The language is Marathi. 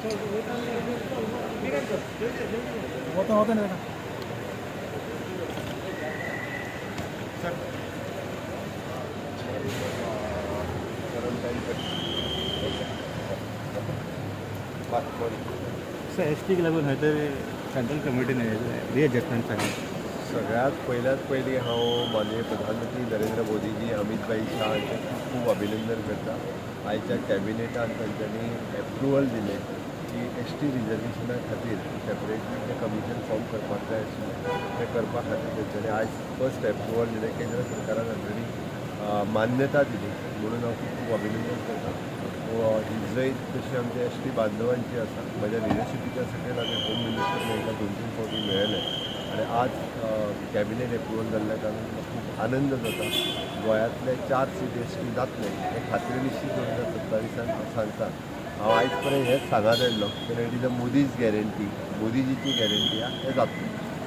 होता नहीं सर सर एस टी लागून हय तर सेंट्रल कमिटीने रिएडजस्टमेंट सांगितलं. सगळ्यात पयलीं हांव माननीय प्रधानमंत्री नरेंद्र मोदीजी अमितभाई शाह हांचें खूब खूब अभिनंदन करता. आयच्या कॅबिनेटान तांच्यांनी एप्रुवल दिलें की एस टी रिजर्वेशना खातीर सेपरेटली तें कमिशन फॉर्म करपाक जाय आशिल्लें. तें करपा खातीर तेंच्यांनी आयज फर्स्ट एप्रुवल दिलें. केंद्र सरकारान ऑलरेडी मान्यता दिली म्हणून हांव खूब खूब अभिनंदन करता. ही जैत तशी आमच्या एस टी बांधवांची आसा. म्हज्या लिडरशिपीच्या सकयल आमी होम मिनिस्टर तांकां 2-3 फावटी मेळ्ळे आनी आज कॅबिनेट एप्रुवल जाल्ल्या कारणान म्हाका खूब आनंद जाता. गोंयांतले 4 सीट एस टी जातले हे खात्रीनिश्चित 2027 हांव सांगता. हांव आयज पर्यंत हेंच सांगत आयिल्लो की it is a Modi's guarantee, मोदीजीची गॅरंटी आहा, हें जातलें.